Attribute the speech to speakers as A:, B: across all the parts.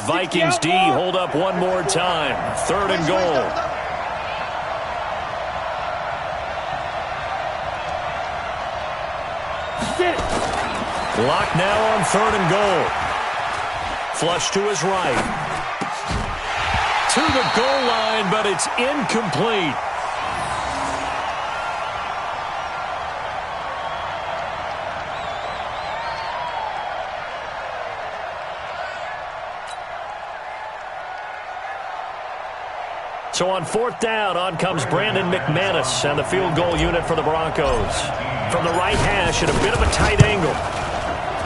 A: Vikings D hold up one more time. 3rd and goal. Lock now on 3rd and goal. Flush to his right. To the goal line, but it's incomplete. So on 4th down, on comes Brandon McManus and the field goal unit for the Broncos. From the right hash at a bit of a tight angle.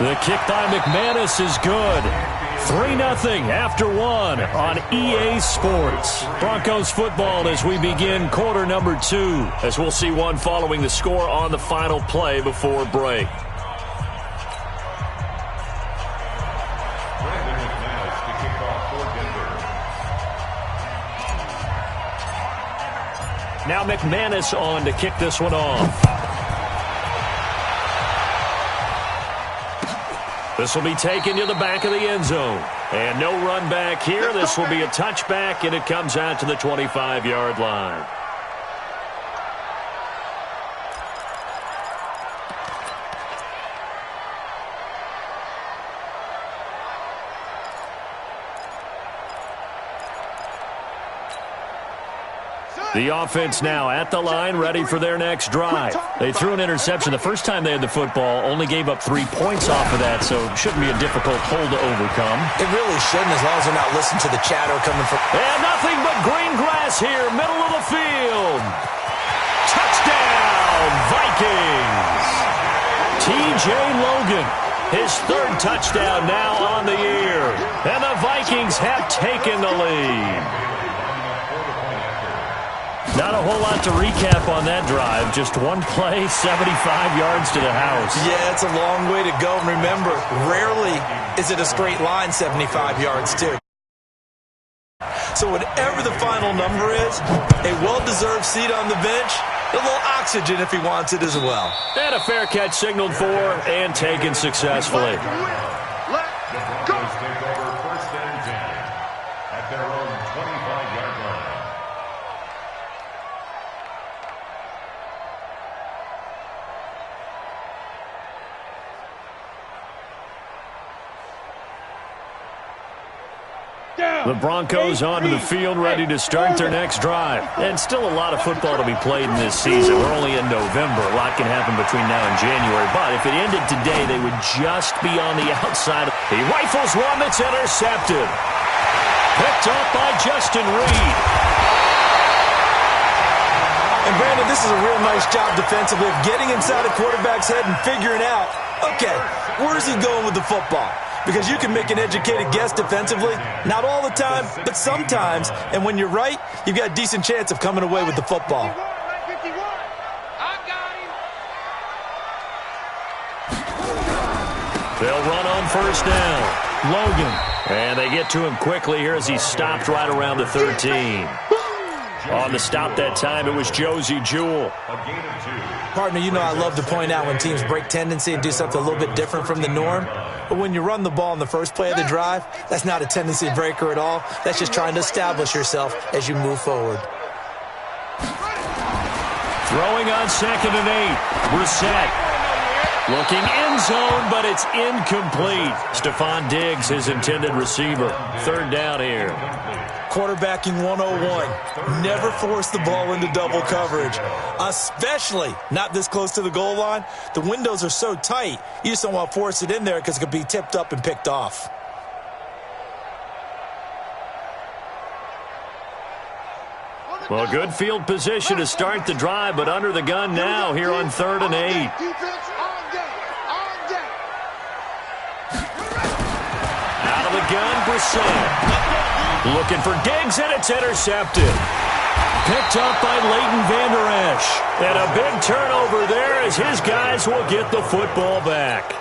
A: The kick by McManus is good. 3-0 after 1 on EA Sports. Broncos football as we begin quarter number 2, as we'll see one following the score on the final play before break. Now McManus on to kick this one off. This will be taken to the back of the end zone. And no run back here. This will be a touchback, and it comes out to the 25-yard line. The offense now at the line, ready for their next drive. They threw an interception the first time they had the football, only gave up 3 points off of that, so it shouldn't be a difficult hole to overcome.
B: It really shouldn't, as long as they're not listening to the chatter coming from...
A: And nothing but green grass here, middle of the field. Touchdown, Vikings! T.J. Logan, his 3rd touchdown now on the year. And the Vikings have taken the lead. Not a whole lot to recap on that drive. Just one play, 75 yards to the house.
B: Yeah, it's a long way to go. And remember, rarely is it a straight line 75 yards, too. So whatever the final number is, a well-deserved seat on the bench, a little oxygen if he wants it as well.
A: And a fair catch signaled for and taken successfully. The Broncos onto the field, ready to start their next drive. And still a lot of football to be played in this season. We're only in November. A lot can happen between now and January. But if it ended today, they would just be on the outside. He rifles one that's intercepted. Picked up by Justin Reed.
B: And Brandon, this is a real nice job defensively of getting inside a quarterback's head and figuring out, okay, where's he going with the football? Because you can make an educated guess defensively. Not all the time, but sometimes. And when you're right, you've got a decent chance of coming away with the football.
A: They'll run on 1st down. Logan. And they get to him quickly here as he stopped right around the 13. On the stop that time, it was Josie Jewell.
B: Partner, you know I love to point out when teams break tendency and do something a little bit different from the norm. But when you run the ball in the first play of the drive, that's not a tendency breaker at all. That's just trying to establish yourself as you move forward.
A: Throwing on 2nd and 8. Brissett. Looking end zone, but it's incomplete. Stephon Diggs, his intended receiver. 3rd down here.
B: Quarterbacking 101. Never force the ball into double coverage, especially not this close to the goal line. The windows are so tight, you just don't want to force it in there because it could be tipped up and picked off.
A: Well, good field position to start the drive, but under the gun now here on 3rd and 8. Out of the gun, Brissett. Looking for Diggs, and it's intercepted. Picked up by Leighton Vander Esch. And a big turnover there as his guys will get the football back.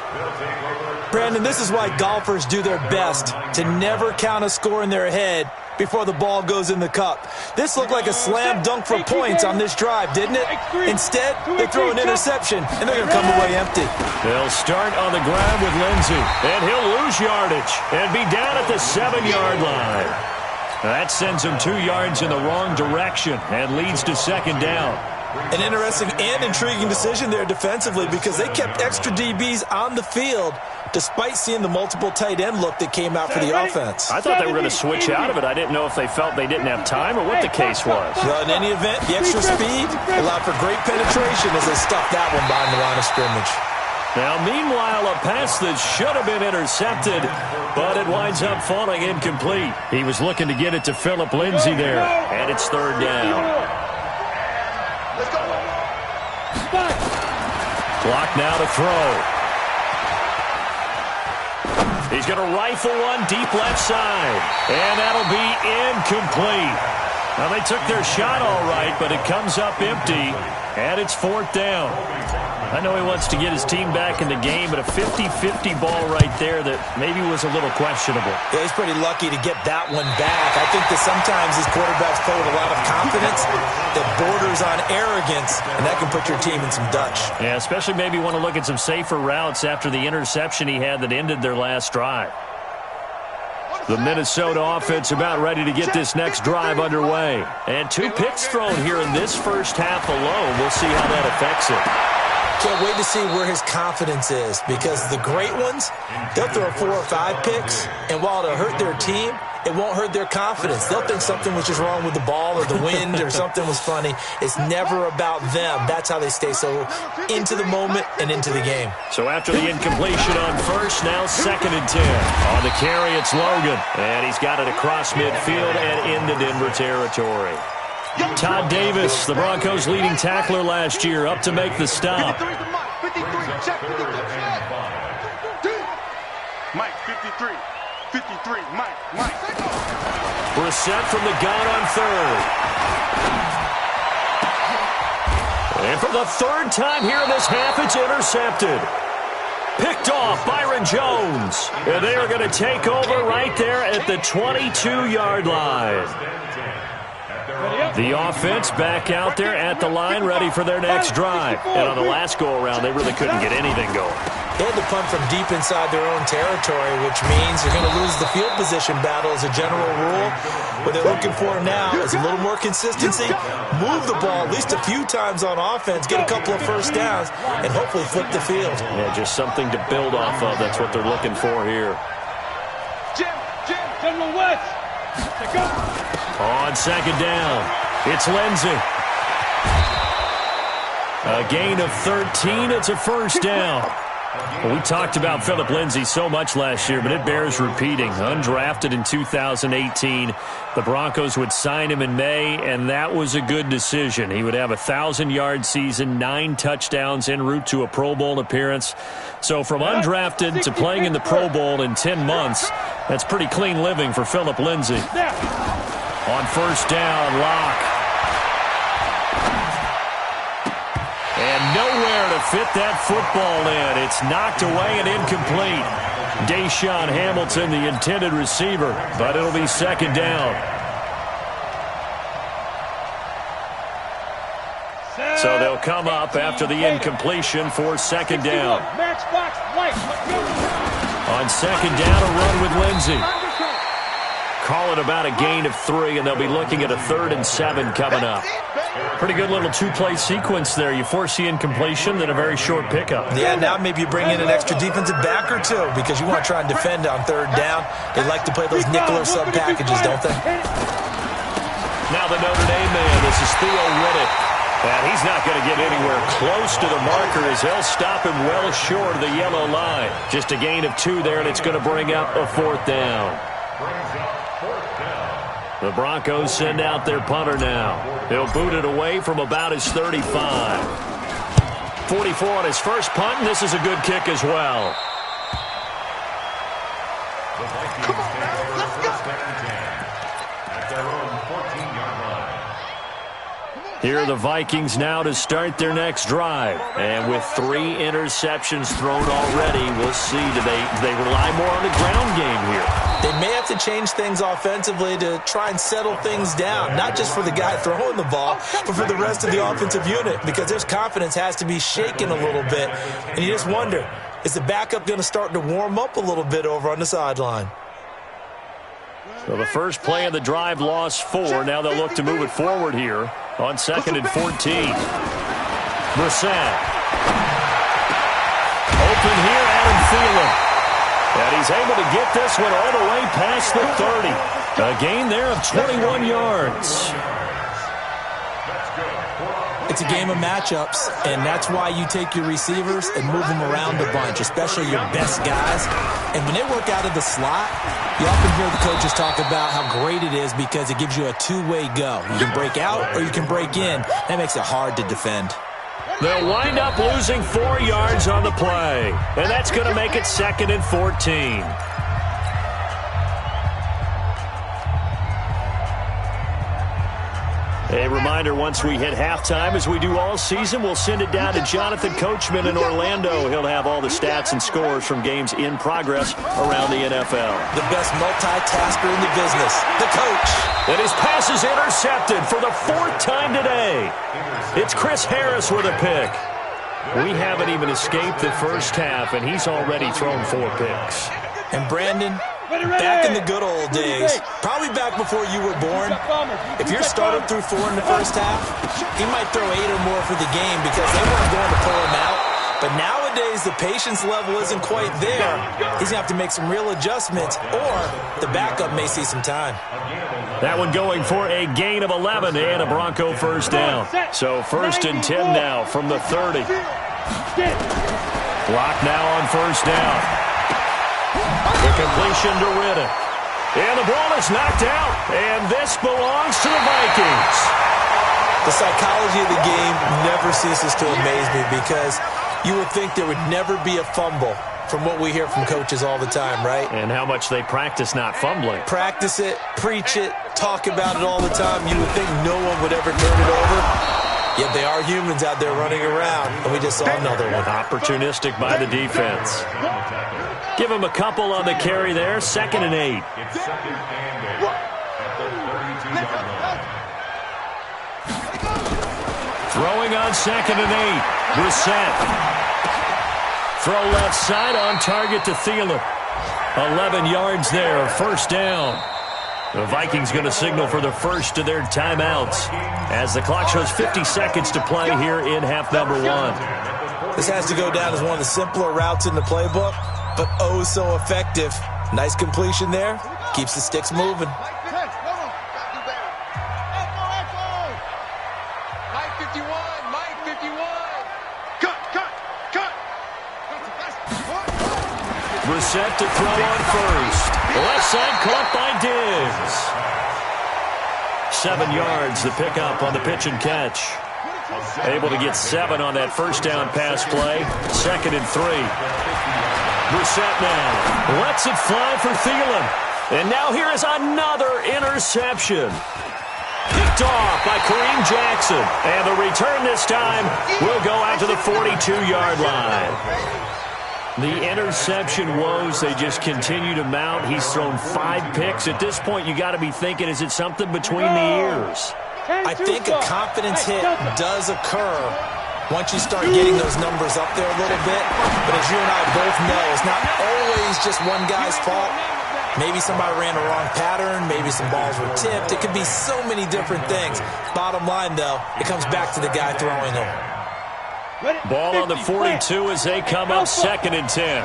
B: Brandon, this is why golfers do their best to never count a score in their head before the ball goes in the cup. This looked like a slam dunk for points on this drive, didn't it? Instead, they throw an interception, and they're going to come away empty.
A: They'll start on the ground with Lindsey, and he'll lose yardage and be down at the 7-yard line. That sends him 2 yards in the wrong direction and leads to second down.
B: An interesting and intriguing decision there defensively because they kept extra DBs on the field despite seeing the multiple tight end look that came out for the offense.
A: I thought they were going to switch out of it. I didn't know if they felt they didn't have time or what the case was.
B: Well, in any event, the extra speed allowed for great penetration as they stuffed that one behind the line of scrimmage.
A: Now, meanwhile, a pass that should have been intercepted, but it winds up falling incomplete. He was looking to get it to Philip Lindsey there, and it's third down. Clock now to throw. He's going to rifle one deep left side, and that'll be incomplete. Now, they took their shot all right, but it comes up empty, and it's fourth down. I know he wants to get his team back in the game, but a 50-50 ball right there that maybe was a little questionable.
B: Yeah, he's pretty lucky to get that one back. I think that sometimes these quarterbacks play with a lot of confidence that borders on arrogance, and that can put your team in some Dutch.
A: Yeah, especially maybe want to look at some safer routes after the interception he had that ended their last drive. The Minnesota offense about ready to get this next drive underway. And 2 picks thrown here in this first half alone. We'll see how that affects it.
B: Can't wait to see where his confidence is because the great ones, they'll throw 4 or 5 picks, and while it'll hurt their team, it won't hurt their confidence. They'll think something was just wrong with the ball or the wind or something was funny. It's never about them. That's how they stay so into the moment and into the game.
A: So after the incompletion on first, now 2nd and 10. On the carry, it's Logan, and he's got it across midfield and into Denver territory. Todd Davis, the Broncos' leading tackler last year, up to make the stop.
C: Mike, 53, Mike.
A: Brissett from the gun on third. And for the 3rd time here in this half, it's intercepted. Picked off Byron Jones. And they are going to take over right there at the 22-yard line. The offense back out there at the line, ready for their next drive. And on the last go-around, they really couldn't get anything going.
B: They had to punt from deep inside their own territory, which means you're going to lose the field position battle as a general rule. What they're looking for now is a little more consistency, move the ball at least a few times on offense, get a couple of first downs, and hopefully flip the field.
A: Yeah, just something to build off of. That's what they're looking for here.
C: General West.
A: On 2nd down, it's Lindsey. A gain of 13. It's a first down. Well, we talked about Philip Lindsey so much last year, but it bears repeating. Undrafted in 2018. The Broncos would sign him in May, and that was a good decision. He would have a 1,000-yard season, 9 touchdowns en route to a Pro Bowl appearance. So from undrafted to playing in the Pro Bowl in 10 months, that's pretty clean living for Philip Lindsey. On first down, Locke. And nowhere to fit that football in. It's knocked away and incomplete. Deshaun Hamilton, the intended receiver, but it'll be 2nd down. So they'll come up after the incompletion for 2nd down. On 2nd down, a run with Lindsey. Call it about a gain of 3, and they'll be looking at a 3rd and 7 coming up. Pretty good little 2-play sequence there. You force the incompletion, then a very short pickup.
B: Yeah, now maybe you bring in an extra defensive back or 2 because you want to try and defend on 3rd down. They like to play those nickel or sub packages, don't they?
A: Now the Notre Dame man, this is Theo Riddick. And he's not going to get anywhere close to the marker as they'll stop him well short of the yellow line. Just a gain of 2 there, and it's going to bring up a 4th down. The Broncos send out their punter now. He'll boot it away from about his 35. 44 on his first punt, and this is a good kick as well.
C: Come on, man. Let's go.
A: Here are the Vikings now to start their next drive. And with 3 interceptions thrown already, we'll see. Do they rely more on the ground game here?
B: They may have to change things offensively to try and settle things down, not just for the guy throwing the ball, but for the rest of the offensive unit, because their confidence has to be shaken a little bit. And you just wonder, is the backup going to start to warm up a little bit over on the sideline?
A: So the first play of the drive lost 4. Now they'll look to move it forward here on 2nd and 14. Brissett. Open here, Adam Thielen. And he's able to get this one all the way past the 30. A gain there of 21 yards.
B: It's a game of matchups, and that's why you take your receivers and move them around a bunch, especially your best guys. And when they work out of the slot, you often hear the coaches talk about how great it is because it gives you a two-way go. You can break out or you can break in. That makes it hard to defend.
A: They'll wind up losing 4 yards on the play, and that's going to make it 2nd and 14. A reminder, once we hit halftime, as we do all season, we'll send it down to Jonathan Coachman in Orlando. He'll have all the stats and scores from games in progress around the NFL.
B: The best multitasker in the business, the coach.
A: And his pass is intercepted for the 4th time today. It's Chris Harris with a pick. We haven't even escaped the first half, and he's already thrown 4 picks.
B: And Brandon, back in the good old days, probably back before you were born, if your starter threw 4 in the first half, he might throw 8 or more for the game because they weren't going to pull him out. But nowadays, the patience level isn't quite there. He's going to have to make some real adjustments, or the backup may see some time.
A: That one going for a gain of 11 and a Bronco first down. So 1st and 10 now from the 30. Block now on 1st down. The completion to Riddick. And the ball is knocked out, and this belongs to the Vikings.
B: The psychology of the game never ceases to amaze me because you would think there would never be a fumble from what we hear from coaches all the time, right?
A: And how much they practice not fumbling.
B: Practice it, preach it, talk about it all the time. You would think no one would ever turn it over. Yet they are humans out there running around, and we just saw another one.
A: Opportunistic by the defense. Give him a couple on the carry there. 2nd and 8. Throwing on 2nd and 8. Brissett. Throw left side on target to Thielen. 11 yards there. 1st down. The Vikings going to signal for the first of their timeouts as the clock shows 50 seconds to play here in half number 1.
B: This has to go down as one of the simpler routes in the playbook, but oh so effective. Nice completion there. Keeps the sticks moving.
A: Brissett to throw on 1st. Left side caught by Diggs. 7 yards, the pickup on the pitch and catch. Able to get 7 on that 1st down pass play. 2nd and 3. Brissett now lets it fly for Thielen. And now here is another interception. Picked off by Kareem Jackson. And the return this time will go out to the 42-yard line. The interception woes, they just continue to mount. He's thrown 5 picks. At this point, you got to be thinking, is it something between the ears?
B: I think a confidence hit does occur once you start getting those numbers up there a little bit. But as you and I both know, it's not always just one guy's fault. Maybe somebody ran a wrong pattern. Maybe some balls were tipped. It could be so many different things. Bottom line, though, it comes back to the guy throwing them.
A: Ball on the 42 as they come up 2nd and 10.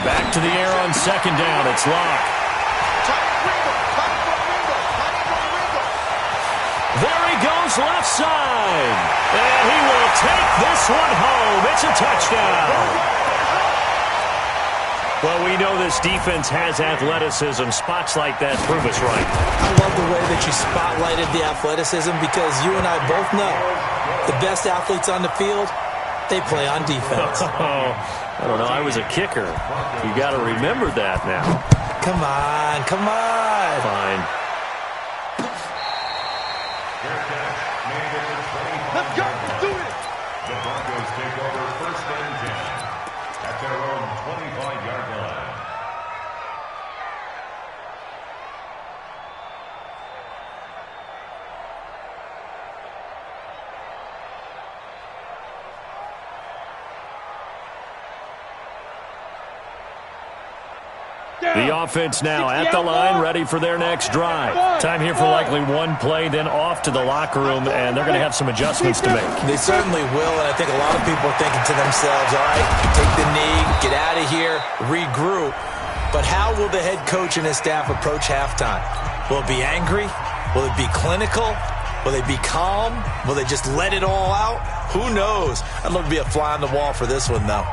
A: Back to the air on 2nd down. It's Locke. There he goes left side. And he will take this one home. It's a touchdown. Well, we know this defense has athleticism. Spots like that prove us right.
B: I love the way that you spotlighted the athleticism because you and I both know the best athletes on the field, they play on defense.
A: I don't know. I was a kicker. You got to remember that now.
B: Come on, come on.
A: Fine.
C: Let's go. Do it.
D: The Broncos take over 1st and 10 at their own 25-yard line.
A: The offense now at the line, ready for their next drive. Time here for likely one play, then off to the locker room, and they're going to have some adjustments to make.
B: They certainly will, and I think a lot of people are thinking to themselves, all right, take the knee, get out of here, regroup. But how will the head coach and his staff approach halftime? Will it be angry? Will it be clinical? Will they be calm? Will they just let it all out? Who knows? I'd love to be a fly on the wall for this one, though.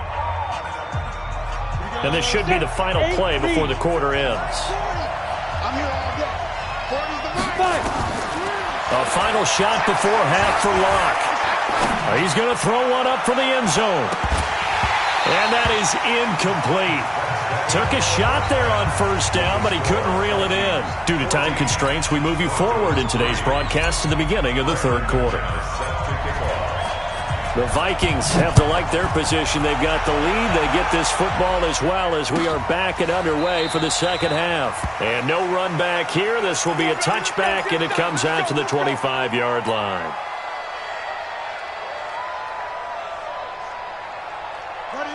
A: And this should be the final play before the quarter ends. A final shot before half for Locke. He's going to throw one up for the end zone. And that is incomplete. Took a shot there on first down, but he couldn't reel it in. Due to time constraints, we move you forward in today's broadcast to the beginning of the third quarter. The Vikings have to like their position. They've got the lead. They get this football as well as we are back and underway for the second half. And no run back here. This will be a touchback, and it comes out to the 25-yard line.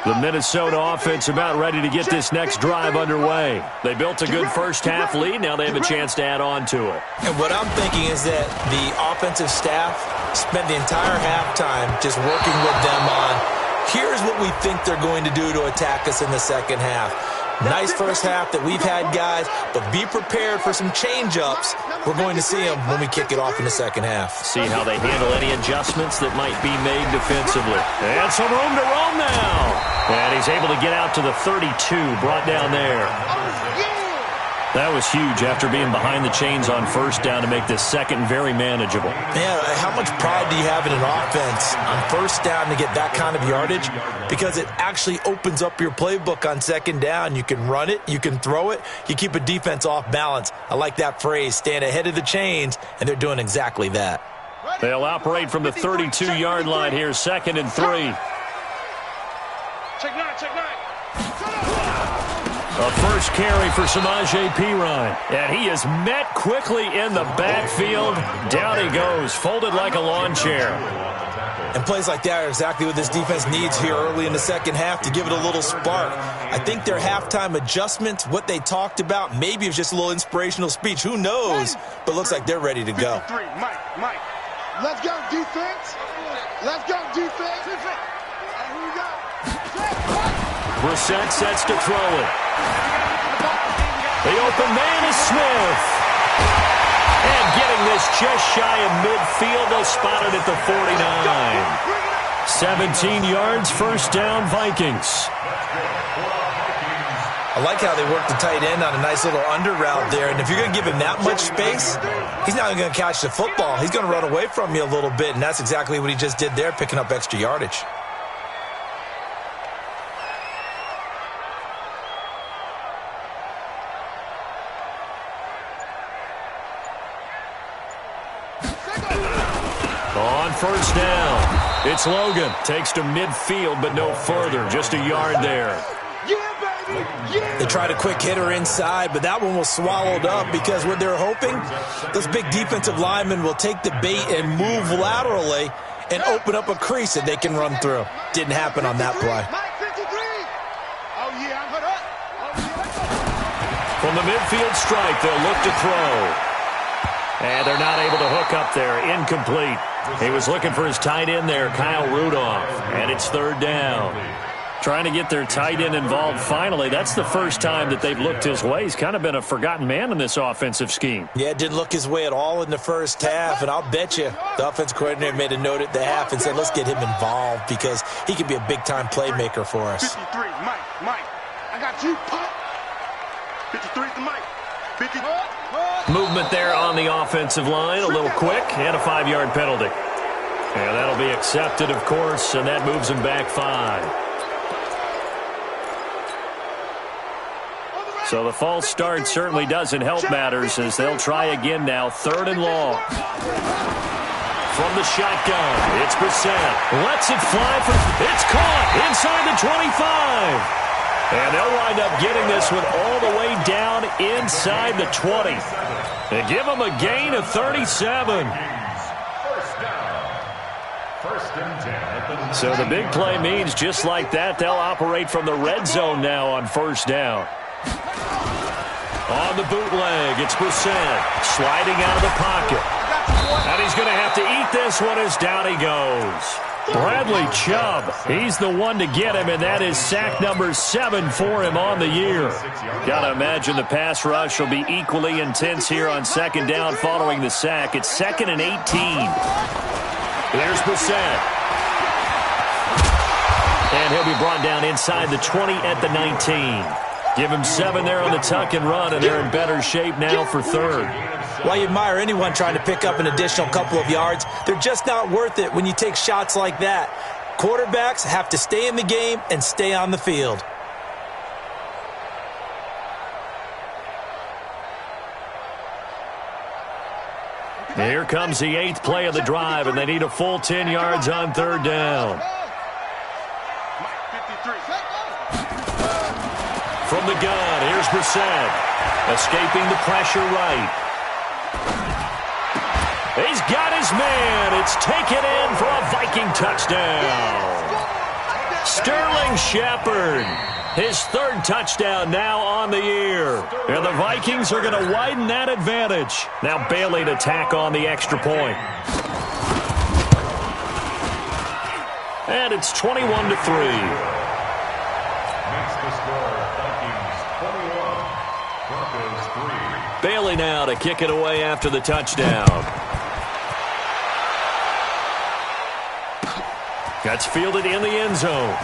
A: The Minnesota offense about ready to get this next drive underway. They built a good first-half lead. Now they have a chance to add on to it.
B: And what I'm thinking is that the offensive staff spent the entire halftime just working with them on, here's what we think they're going to do to attack us in the second half. Nice first half that we've had, guys, but be prepared for some change-ups. We're going to see them when we kick it off in the second half.
A: See how they handle any adjustments that might be made defensively. And some room to roam now. And he's able to get out to the 32, brought down there. That was huge after being behind the chains on first down to make this second very manageable.
B: Yeah, how much pride do you have in an offense on first down to get that kind of yardage? Because it actually opens up your playbook on second down. You can run it, you can throw it, you keep a defense off balance. I like that phrase, stand ahead of the chains, and they're doing exactly that.
A: They'll operate from the 32-yard line here, 2nd and 3.
C: Check nine.
A: A first carry for Samaje Perine. And he is met quickly in the backfield. Down he goes, folded like a lawn chair.
B: And plays like that are exactly what this defense needs here early in the second half to give it a little spark. I think their halftime adjustments, what they talked about, maybe it's just a little inspirational speech. Who knows? But looks like they're ready to go.
C: Mike. Let's go, defense. Let's go, defense. And here we go.
A: Brissett sets to throw it. The open man is Smith. And getting this just shy of midfield, they'll spot it at the 49. 17 yards, first down, Vikings.
B: I like how they work the tight end on a nice little under route there. And if you're going to give him that much space, he's not even going to catch the football. He's going to run away from you a little bit, and that's exactly what he just did there, picking up extra yardage.
A: On first down, it's Logan. Takes to midfield, but no further. Just a yard there.
B: They tried a quick hitter inside, but that one was swallowed up because what they're hoping, those big defensive linemen will take the bait and move laterally and open up a crease that they can run through. Didn't happen on that play.
A: From the midfield strike, they'll look to throw. And they're not able to hook up there. Incomplete. He was looking for his tight end there, Kyle Rudolph. And it's third down. Trying to get their tight end involved finally. That's the first time that they've looked his way. He's kind of been a forgotten man in this offensive scheme.
B: Yeah, it didn't look his way at all in the first half. And I'll bet you the offense coordinator made a note at the half and said, let's get him involved because he could be a big-time playmaker for us.
C: 53, Mike. I got you, Pop. 53 to Mike. 50.
A: Movement there on the offensive line. A little quick and a 5-yard penalty. And that'll be accepted, of course, and that moves him back 5. So the false start certainly doesn't help matters as they'll try again now. 3rd and long. From the shotgun, it's Brissett. Lets it fly. It's caught inside the 25. And they'll wind up getting this one all the way down inside the 20. And give them a gain of 37. So the big play means just like that, they'll operate from the red zone now on first down. On the bootleg, it's Brissett sliding out of the pocket. And he's going to have to eat this one as down he goes. Bradley Chubb, he's the one to get him, and that is sack number 7 for him on the year. Got to imagine the pass rush will be equally intense here on second down following the sack. It's 2nd and 18. There's Brissett. And he'll be brought down inside the 20 at the 19. Give him 7 there on the tuck and run, and they're in better shape now for third.
B: While you admire anyone trying to pick up an additional couple of yards, they're just not worth it when you take shots like that. Quarterbacks have to stay in the game and stay on the field.
A: Here comes the 8th play of the drive, and they need a full 10 yards on third down. From the gun, here's Brissett. Escaping the pressure right. He's got his man. It's taken in for a Viking touchdown. Sterling Shepard, his 3rd touchdown now on the year. And the Vikings are going to widen that advantage. Now Bailey to tack on the extra point. And it's 21-3. Bailey now to kick it away after the touchdown. That's fielded in the end zone.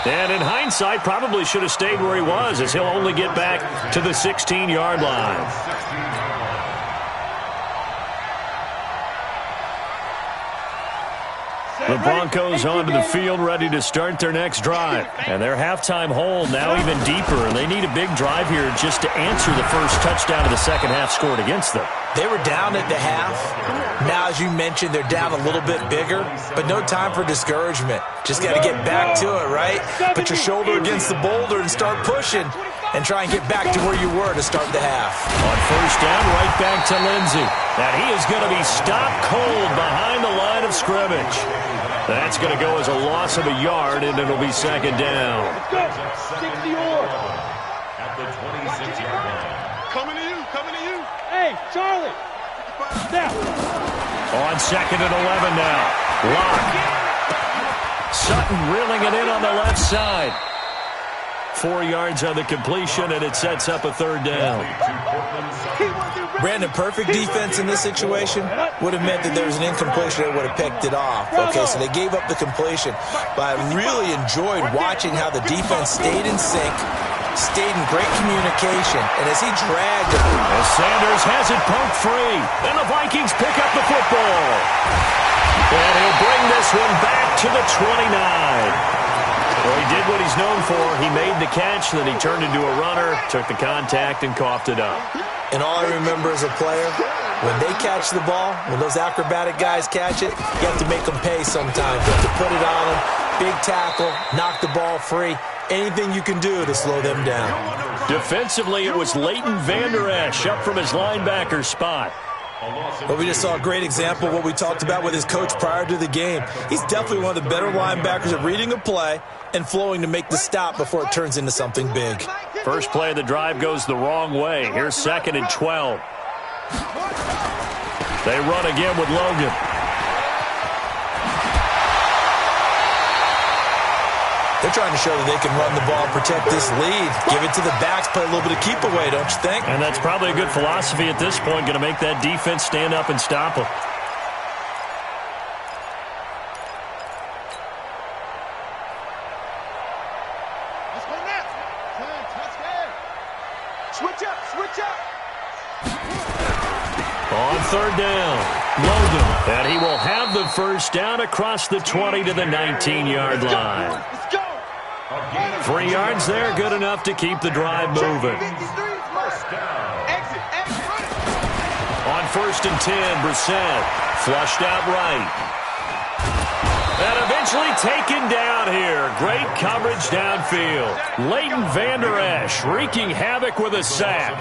A: And in hindsight, probably should have stayed where he was, as he'll only get back to the 16-yard line. The Broncos onto the field, ready to start their next drive. And their halftime hole now even deeper, and they need a big drive here just to answer the first touchdown of the second half scored against them.
B: They were down at the half. Now, as you mentioned, they're down a little bit bigger, but no time for discouragement. Just got to get back to it, right? Put your shoulder against the boulder and start pushing and try and get back to where you were to start the half.
A: On first down, right back to Lindsey. And he is going to be stopped cold behind the line of scrimmage. That's going to go as a loss of a yard, and it'll be second down.
C: Let's go. 60-yard. At the 26-yard line. Coming to you. Hey, Charlie. Now.
A: On 2nd and 11 now. Lock. Sutton reeling it in on the left side. 4 yards on the completion, and it sets up a third down.
B: Brandon, perfect defense in this situation would have meant that there was an incompletion that would have picked it off. Okay, so they gave up the completion. But I really enjoyed watching how the defense stayed in sync, stayed in great communication, and as he dragged it.
A: As Sanders has it poked free, and the Vikings pick up the football. And he'll bring this one back to the 29. Well, he did what he's known for. He made the catch, then he turned into a runner, took the contact, and coughed it up.
B: And all I remember as a player, when they catch the ball, when those acrobatic guys catch it, you have to make them pay sometimes. You have to put it on them, big tackle, knock the ball free, anything you can do to slow them down.
A: Defensively, it was Leighton Vander Esch up from his linebacker spot.
B: But we just saw a great example of what we talked about with his coach prior to the game. He's definitely one of the better linebackers at reading a play and flowing to make the stop before it turns into something big.
A: First play of the drive goes the wrong way. Here's 2nd and 12. They run again with Logan.
B: They're trying to show that they can run the ball, protect this lead, give it to the backs, play a little bit of keep away, don't you think?
A: And that's probably a good philosophy at this point, going to make that defense stand up and stop them.
C: Let's go next. Touchdown. Switch up.
A: On third down, Logan. And he will have the first down across the 20 to the 19-yard line.
C: Let's go.
A: 3 yards there, good enough to keep the drive moving.
C: Exit.
A: On 1st and 10, Brissett flushed out right. And eventually taken down here. Great coverage downfield. Leighton Vander Esch wreaking havoc with a sack.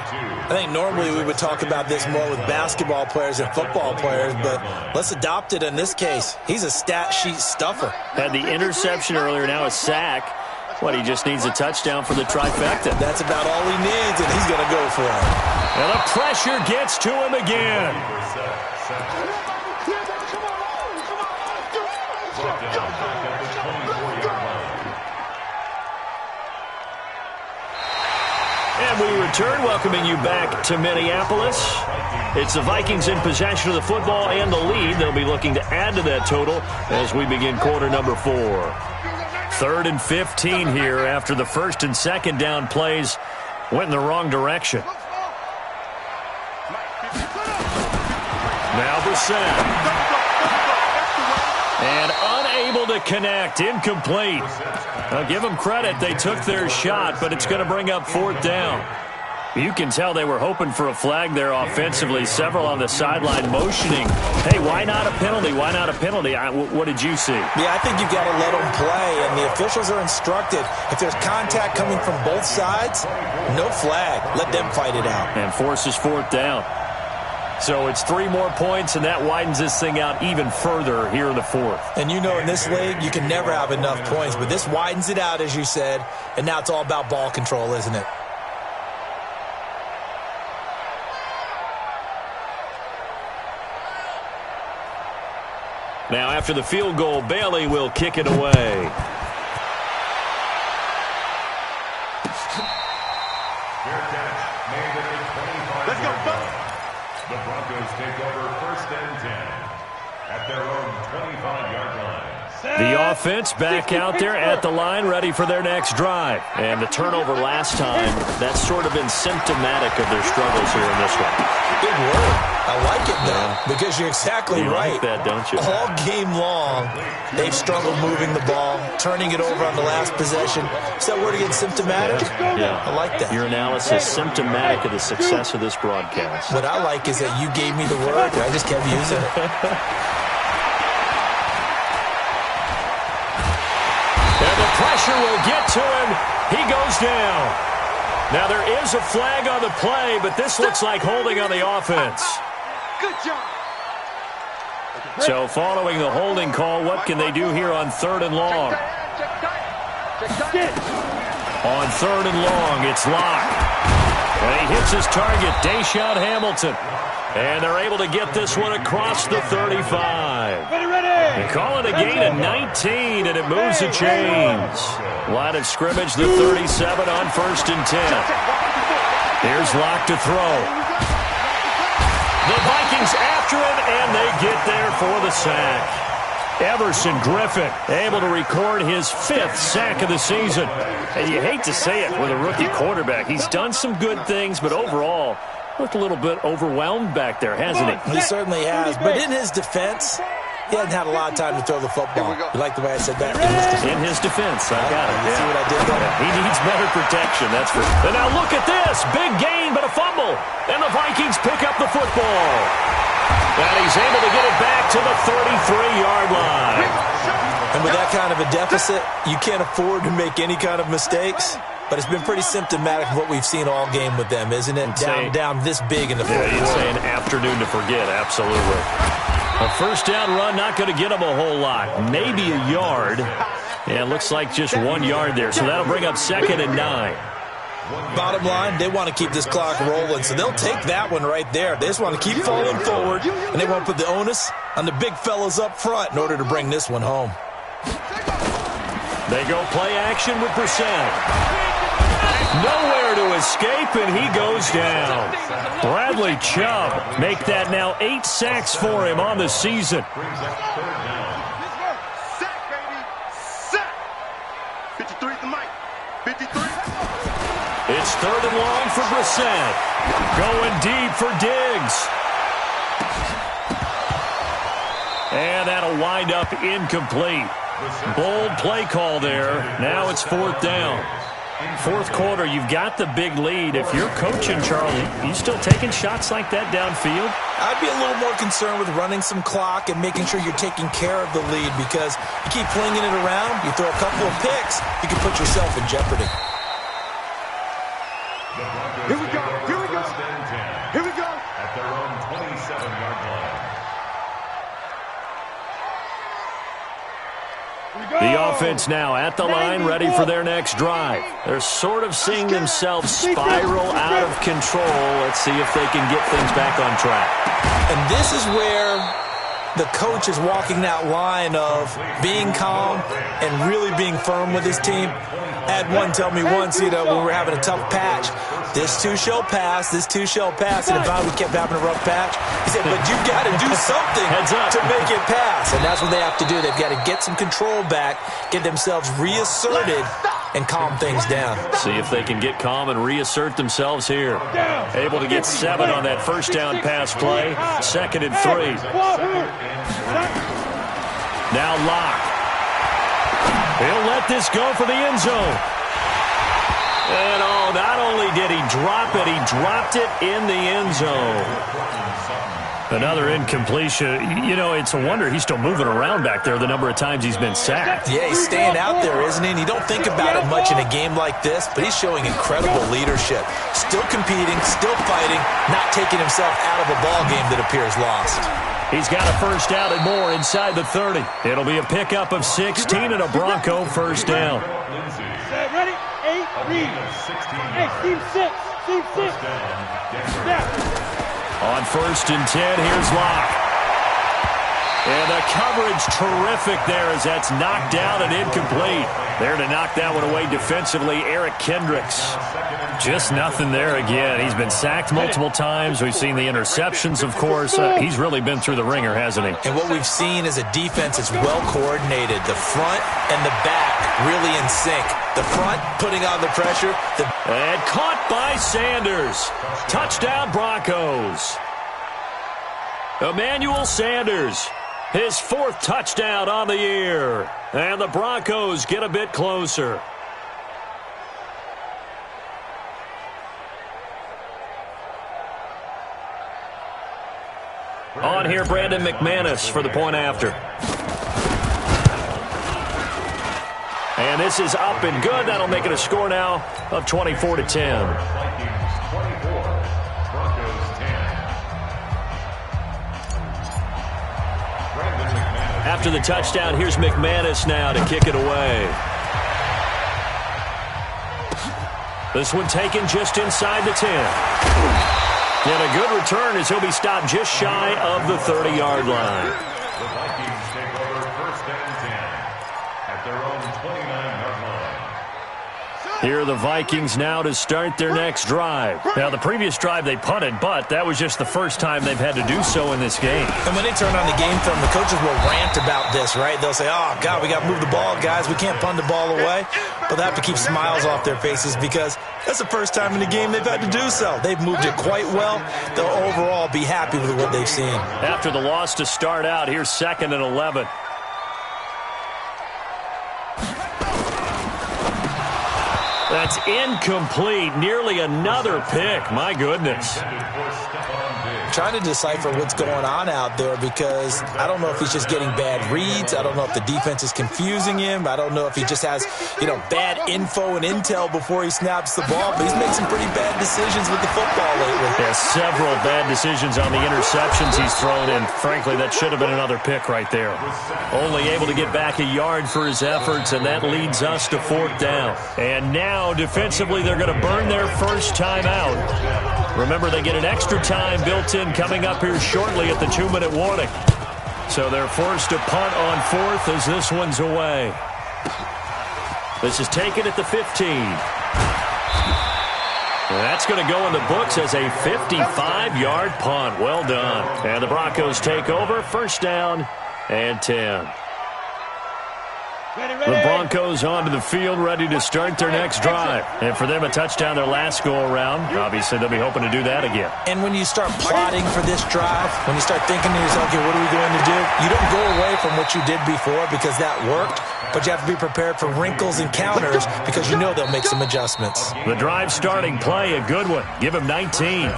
B: I think normally we would talk about this more with basketball players and football players, but let's adopt it in this case. He's a stat sheet stuffer.
A: Had the interception earlier, now a sack. What, he just needs a touchdown for the trifecta.
B: That's about all he needs, and he's going to go for it.
A: And the pressure gets to him again. And we return, welcoming you back to Minneapolis. It's the Vikings in possession of the football and the lead. They'll be looking to add to that total as we begin quarter number 4. 3rd and 15 here after the first and second down plays went in the wrong direction. Now Brissett. And unable to connect, incomplete. Now give them credit, they took their shot, but it's going to bring up 4th down. You can tell they were hoping for a flag there offensively. Several on the sideline motioning. Hey, why not a penalty? Why not a penalty? What did you see?
B: Yeah, I think you've got to let them play, and the officials are instructed. If there's contact coming from both sides, no flag. Let them fight it out.
A: And forces 4th down. So it's 3 more points, and that widens this thing out even further here in the 4th.
B: And you know in this league, you can never have enough points, but this widens it out, as you said, and now it's all about ball control, isn't it?
A: Now, after the field goal, Bailey will kick it away.
C: Let's go.
D: The Broncos take over 1st and 10 at their own 25-yard line.
A: The offense back out there at the line, ready for their next drive. And the turnover last time, that's sort of been symptomatic of their struggles here in this one.
B: Big word. I like it, though, because you're exactly right.
A: You like that, don't you?
B: All game long, they've struggled moving the ball, turning it over on the last possession. Is that word again, symptomatic?
A: Yeah.
B: I like that.
A: Your analysis symptomatic of the success of this broadcast.
B: What I like is that you gave me the word, and I just kept using it.
A: And the pressure will get to him. He goes down. Now, there is a flag on the play, but this looks like holding on the offense.
C: Good job.
A: So, following the holding call, what can they do here on 3rd and long? On 3rd and long, it's Locke. And he hits his target, Deshaun Hamilton. And they're able to get this one across the 35. They call it a gain of 19, and it moves the chains. Line of scrimmage, the 37 on 1st and 10. Here's Locke to throw. The Vikings after him, and they get there for the sack. Everson Griffin able to record his 5th sack of the season. And you hate to say it with a rookie quarterback. He's done some good things, but overall, looked a little bit overwhelmed back there, hasn't he?
B: He certainly has. But in his defense, he hasn't had a lot of time to throw the football. You like the way I said that?
A: In his defense, I got it.
B: You see what I did there?
A: He needs better protection, that's for sure. And now look at this. Big gain, but a fumble. And the Vikings pick up the football. And he's able to get it back to the 33-yard line.
B: And with that kind of a deficit, you can't afford to make any kind of mistakes. But it's been pretty symptomatic of what we've seen all game with them, isn't it? Down this big in the fourth quarter.
A: You'd say an afternoon to forget, absolutely. A 1st down run, not going to get them a whole lot. Maybe a yard. Yeah, it looks like just 1 yard there. So that'll bring up 2nd and 9.
B: Bottom line, they want to keep this clock rolling, so they'll take that one right there. They just want to keep falling forward, and they want to put the onus on the big fellas up front in order to bring this one home.
A: They go play action with Brissett. Nowhere to escape, and he goes down. Bradley Chubb make that now 8 sacks for him on the season.
C: Sack, baby. Sack. 53 at the mic. 53.
A: It's 3rd and long for Brissett. Going deep for Diggs. And that'll wind up incomplete. Bold play call there. Now it's 4th down. 4th quarter, you've got the big lead. If you're coaching, Charlie, you still taking shots like that downfield?
B: I'd be a little more concerned with running some clock and making sure you're taking care of the lead, because you keep flinging it around, you throw a couple of picks, you can put yourself in jeopardy.
C: Here we go. Here we go. Here we go.
D: At their own 27-yard line.
C: Here we go.
A: The offense now at the line, ready for their next drive. They're sort of seeing themselves spiral out of control. Let's see if they can get things back on track.
B: And this is where the coach is walking that line of being calm and really being firm with his team. I had one tell me once, when we were having a tough patch, this too shall pass, this too shall pass. And if we kept having a rough patch, he said, but you've got to do something to make it pass. And that's what they have to do. They've got to get some control back, get themselves reasserted, and calm things down.
A: See if they can get calm and reassert themselves here. Able to get 7 on that first down pass play. 2nd and 3. Now Locke. He'll let this go for the end zone. And not only did he drop it, he dropped it in the end zone. Another incompletion. It's a wonder he's still moving around back there the number of times he's been sacked.
B: Yeah, he's staying out there, isn't he? And you don't think about it much in a game like this, but he's showing incredible leadership. Still competing, still fighting, not taking himself out of a ball game that appears lost.
A: He's got a first down and more inside the 30. It'll be a pickup of 16 and a Bronco first down.
C: Ready? 8, read. Hey, team 6. Team 6.
A: On 1st and 10, here's Locke. And the coverage terrific there as that's knocked down and incomplete. There to knock that one away defensively, Eric Kendricks. Just nothing there again. He's been sacked multiple times. We've seen the interceptions, of course. He's really been through the ringer, hasn't he?
B: And what we've seen is a defense that's well coordinated. The front and the back really in sync. The front putting on the pressure.
A: And caught by Sanders. Touchdown Broncos. Emmanuel Sanders. His 4th touchdown on the year. And the Broncos get a bit closer. On here, Brandon McManus for the point after. And this is up and good. That'll make it a score now of 24-10. After the touchdown, here's McManus now to kick it away. This one taken just inside the 10. And a good return as he'll be stopped just shy of the 30-yard line.
D: The Vikings take over 1st and 10 at their own 29-yard line.
A: Here are the Vikings now to start their next drive. Now, the previous drive they punted, but that was just the first time they've had to do so in this game.
B: And when they turn on the game film, the coaches will rant about this, right? They'll say, oh, God, we got to move the ball, guys. We can't punt the ball away. But they have to keep smiles off their faces because that's the first time in the game they've had to do so. They've moved it quite well. They'll overall be happy with what they've seen.
A: After the loss to start out, here's 2nd and 11. That's incomplete. Nearly another pick. My goodness.
B: Trying to decipher what's going on out there because I don't know if he's just getting bad reads. I don't know if the defense is confusing him. I don't know if he just has, bad info and intel before he snaps the ball. But he's made some pretty bad decisions with the football lately.
A: Yeah, several bad decisions on the interceptions he's thrown in. Frankly, that should have been another pick right there. Only able to get back a yard for his efforts, and that leads us to 4th down. And now, defensively, they're going to burn their first time out. Remember, they get an extra time built in coming up here shortly at the 2-minute warning. So they're forced to punt on 4th as this one's away. This is taken at the 15. And that's going to go in the books as a 55-yard punt. Well done. And the Broncos take over, 1st down and 10. The Broncos onto the field, ready to start their next drive. And for them, a touchdown their last go-around. Obviously, they'll be hoping to do that again.
B: And when you start plotting for this drive, when you start thinking to yourself, okay, what are we going to do? You don't go away from what you did before because that worked, but you have to be prepared for wrinkles and counters because you know they'll make some adjustments.
A: The drive starting play, a good one. Give him 19.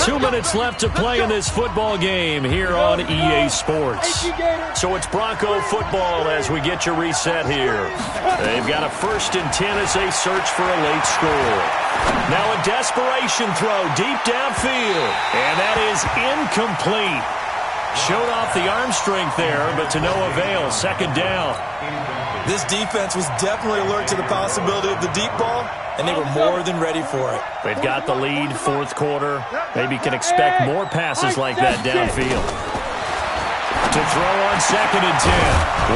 A: 2 minutes left to play in this football game here on EA Sports. So it's Bronco football as we get your reset here. They've got a 1st and 10 as they search for a late score. Now a desperation throw deep downfield, and that is incomplete. Showed off the arm strength there, but to no avail. Second down.
B: This defense was definitely alert to the possibility of the deep ball, and they were more than ready for it.
A: They've got the lead, fourth quarter. Maybe can expect more passes like that downfield. To throw on 2nd and 10.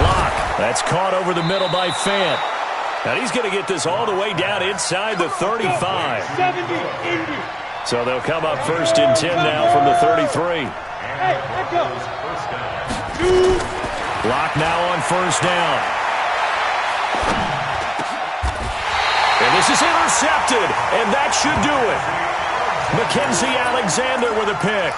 A: Locke. That's caught over the middle by Fant. And he's going to get this all the way down inside the 35. So they'll come up 1st and 10 now from the 33. Locke now on 1st down. And this is intercepted, and that should do it. Mackenzie Alexander with a pick.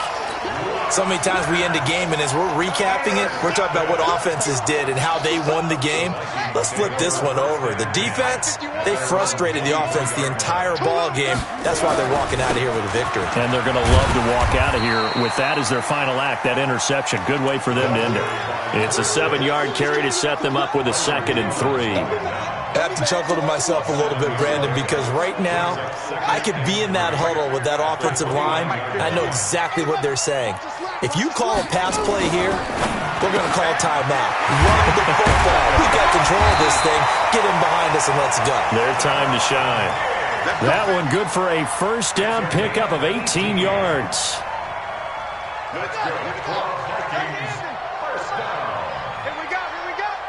B: So many times we end a game, and as we're recapping it, we're talking about what offenses did and how they won the game. Let's flip this one over. The defense, they frustrated the offense the entire ball game. That's why they're walking out of here with a victory.
A: And they're going to love to walk out of here with that as their final act, that interception. Good way for them to end it. It's a 7-yard carry to set them up with a 2nd and 3.
B: I have to chuckle to myself a little bit, Brandon, because right now I could be in that huddle with that offensive line. I know exactly what they're saying. If you call a pass play here, we're going to call timeout. Run the football. We got control of this thing. Get him behind us and let's go.
A: Their time to shine. That one good for a 1st down pickup of 18 yards.
D: Let's go. Vikings. 1st down.
C: Here we go.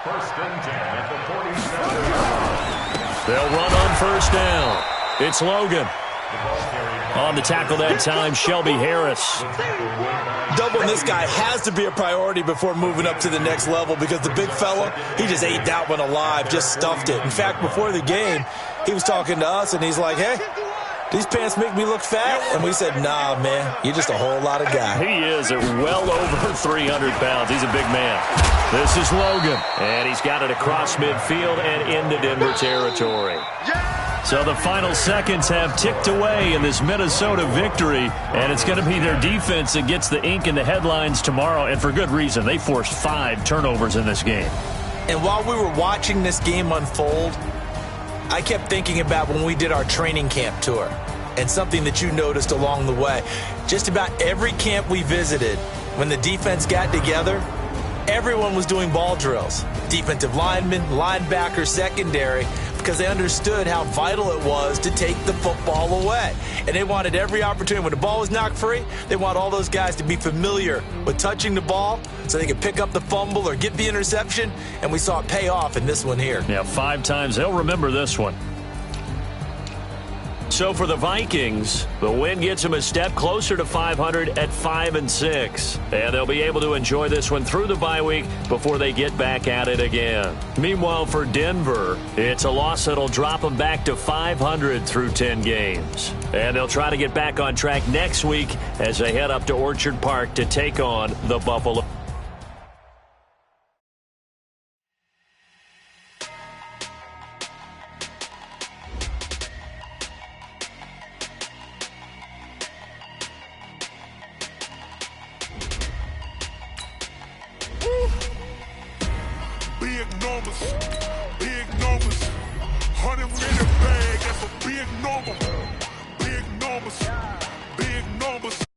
D: 1st and 10 at the 47.
A: They'll run on 1st down. It's Logan. On the tackle that time, Shelby Harris.
B: Doubling this guy has to be a priority before moving up to the next level because the big fella, he just ate that one alive, just stuffed it. In fact, before the game, he was talking to us, and he's like, hey, these pants make me look fat? And we said, nah, man, you're just a whole lot of guy.
A: He is at well over 300 pounds. He's a big man. This is Logan, and he's got it across midfield and into Denver territory. So the final seconds have ticked away in this Minnesota victory, and it's going to be their defense that gets the ink in the headlines tomorrow, and for good reason. They forced 5 turnovers in this game.
B: And while we were watching this game unfold, I kept thinking about when we did our training camp tour and something that you noticed along the way. Just about every camp we visited, when the defense got together, everyone was doing ball drills. Defensive linemen, linebackers, secondary, because they understood how vital it was to take the football away. And they wanted every opportunity. When the ball was knocked free, they want all those guys to be familiar with touching the ball so they could pick up the fumble or get the interception, and we saw it pay off in this one here.
A: Yeah, 5 times. They'll remember this one. So for the Vikings, the win gets them a step closer to 500 at 5-6. And they'll be able to enjoy this one through the bye week before they get back at it again. Meanwhile, for Denver, it's a loss that'll drop them back to 500 through 10 games. And they'll try to get back on track next week as they head up to Orchard Park to take on the Buffalo.
E: Big numbers, 100-minute bag, that's a big number. Big numbers, big numbers.